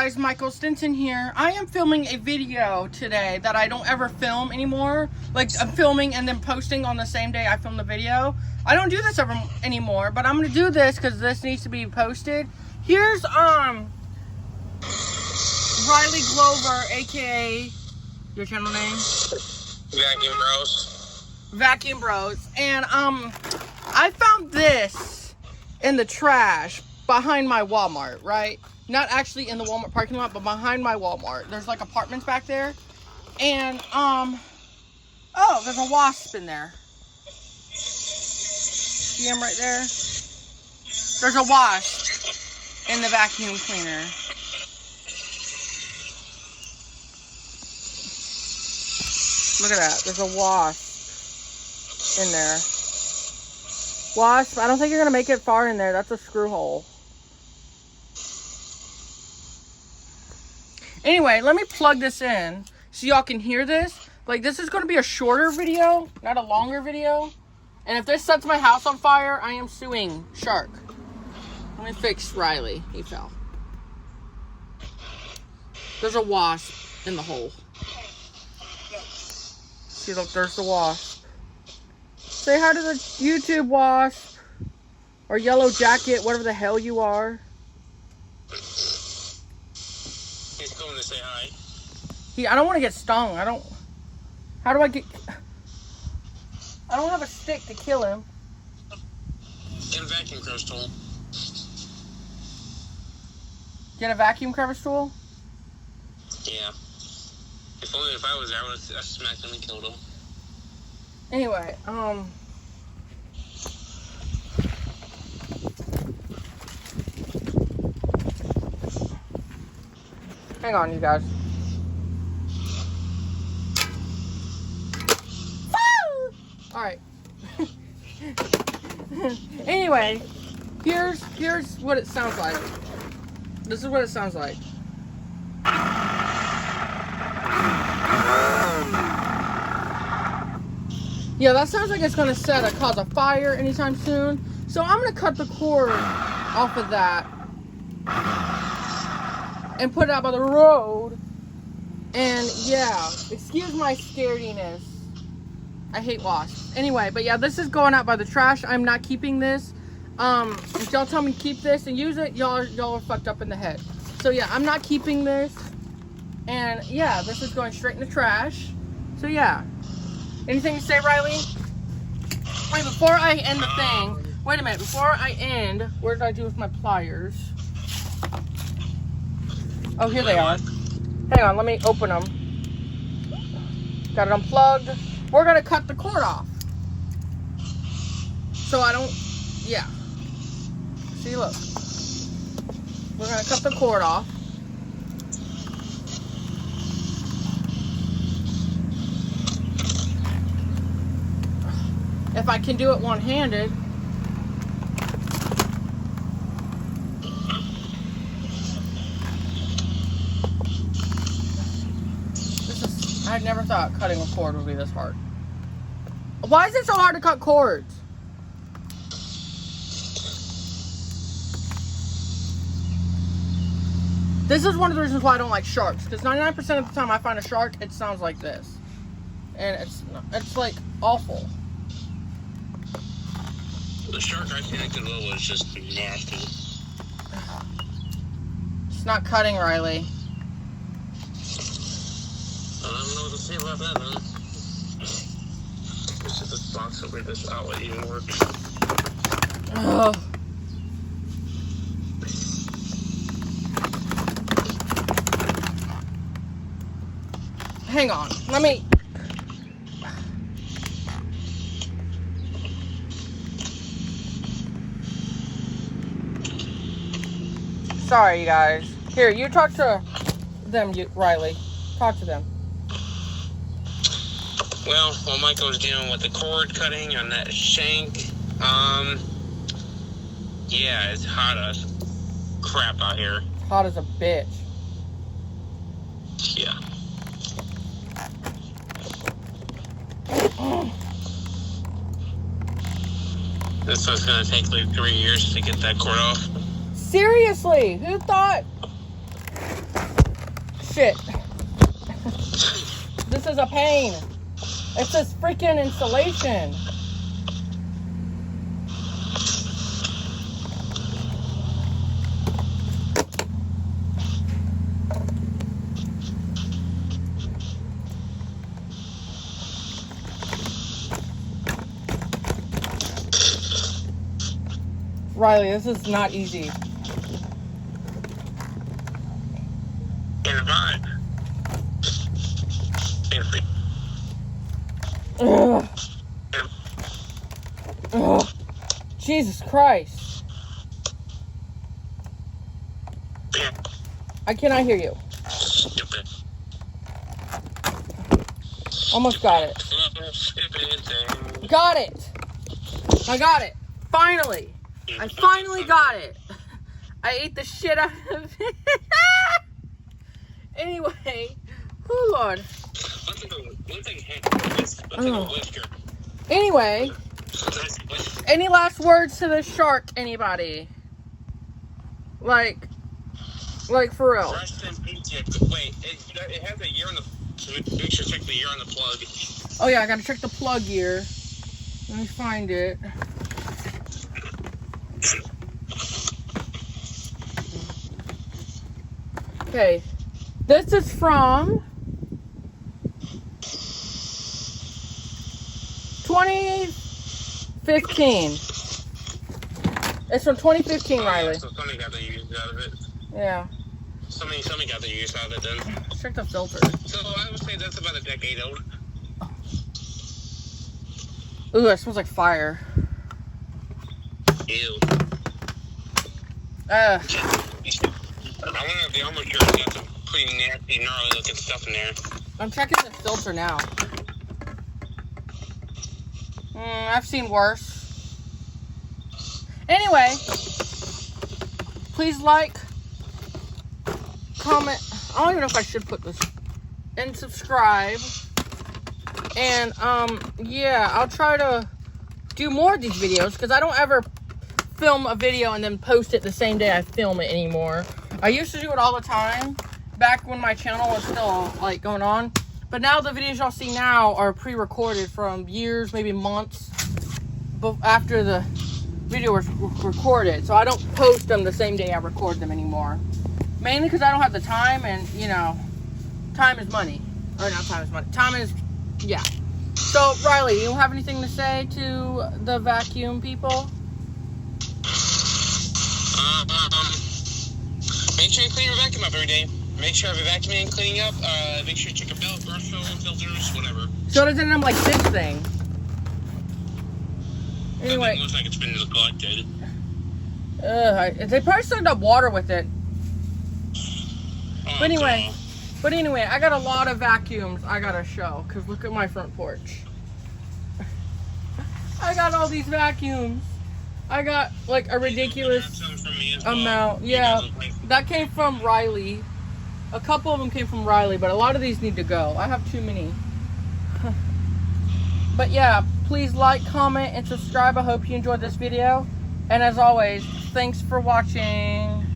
guys, Michael Stinson here. I am filming a video today that I don't ever film anymore. Like, I'm filming and then posting on the same day I film the video. I don't do this ever anymore, but I'm gonna do this because this needs to be posted. Here's Riley Glover, aka your channel name? Vacuum Bros. Vacuum Bros. And I found this in the trash behind my Walmart, right? Not actually in the Walmart parking lot, but behind my Walmart. There's like apartments back there. And oh, there's a wasp in there. See him right there? There's a wasp in the vacuum cleaner. Look at that. There's a wasp in there. Wasp, I don't think you're going to make it far in there. That's a screw hole. Anyway, let me plug this in so y'all can hear this. Like, this is going to be a shorter video, not a longer video. And if this sets my house on fire, I am suing Shark. Let me fix Riley. He fell. There's a wasp in the hole. See, look, there's the wasp. Say hi to the YouTube wasp. Or yellow jacket, whatever the hell you are. He's coming to say hi. I don't want to get stung. How do I get... I don't have a stick to kill him. Get a vacuum crevice tool. Get a vacuum crevice tool? Yeah. If only if I was there, I would have smacked him and killed him. Anyway, hang on, you guys. Alright. Anyway, here's what it sounds like. This is what it sounds like. Yeah, that sounds like it's gonna cause a fire anytime soon. So I'm gonna cut the cord off of that and put it out by the road. And yeah, excuse my scarediness. I hate wasps. Anyway, but yeah, this is going out by the trash. I'm not keeping this. If y'all tell me to keep this and use it, y'all are fucked up in the head. So yeah, I'm not keeping this. And yeah, this is going straight in the trash. So yeah. Anything to say, Riley? Wait, before I end the thing. Wait a minute, before I end, what did I do with my pliers? Oh, here they are. Hang on, let me open them. Got it unplugged. We're gonna cut the cord off. So I don't, yeah. See, look. We're gonna cut the cord off. If I can do it one-handed. I never thought cutting a cord would be this hard. Why is it so hard to cut cords? This is one of the reasons why I don't like sharks. Because 99% of the time I find a shark, it sounds like this. And it's like awful. The shark I connected with was just nasty. It's not cutting, Riley. I don't know what to say about that, man. It's just this box over this outlet even works. Ugh. Hang on, let me... Sorry, you guys. Here, you talk to them, Riley. Talk to them. Well, while Michael was dealing with the cord cutting on that shank, yeah, it's hot as crap out here. Hot as a bitch. Yeah. This was gonna take like 3 years to get that cord off. Seriously, who thought shit. This is a pain. It's this freaking insulation. Riley, this is not easy. Ugh. Ugh. Jesus Christ. I cannot hear you. Almost got it. Got it. I got it. Finally. I finally got it. I ate the shit out of it. Anyway. Oh, Lord. Anyway. Any last words to the shark, anybody? Like for real. Wait, it has a year on the... Make sure to check the year on the plug. Oh yeah, I gotta check the plug year. Let me find it. Okay. This is from 2015. It's from 2015, Riley. Yeah, so somebody got the use out of it. Yeah. Somebody got the use out of it then. Check the filter. So I would say that's about a decade old. Ooh, that smells like fire. Ew. Uh. I wonder if the armor cure's got some pretty nasty, gnarly looking stuff in there. I'm checking the filter now. I've seen worse. Anyway, please like, comment. I don't even know if I should put this. And subscribe. And, yeah, I'll try to do more of these videos because I don't ever film a video and then post it the same day I film it anymore. I used to do it all the time back when my channel was still, like, going on. But now the videos y'all see now are pre-recorded from years, maybe months after the video was recorded. So I don't post them the same day I record them anymore. Mainly because I don't have the time and, you know, time is money. Or not time is money. Time is, yeah. So, Riley, you have anything to say to the vacuum people? Make sure you clean your vacuum up every day. Make sure you have a vacuum and cleaning up. Make sure you check your belt, brush filters, whatever. So it doesn't end up like this thing. Anyway. It looks like it's been neglected. They probably sucked up water with it. Oh, But anyway, I got a lot of vacuums I gotta show. Because look at my front porch. I got all these vacuums. I got like a ridiculous amount. Yeah, that came from Riley. A couple of them came from Riley, but a lot of these need to go. I have too many. But yeah, please like, comment, and subscribe. I hope you enjoyed this video. And as always, thanks for watching.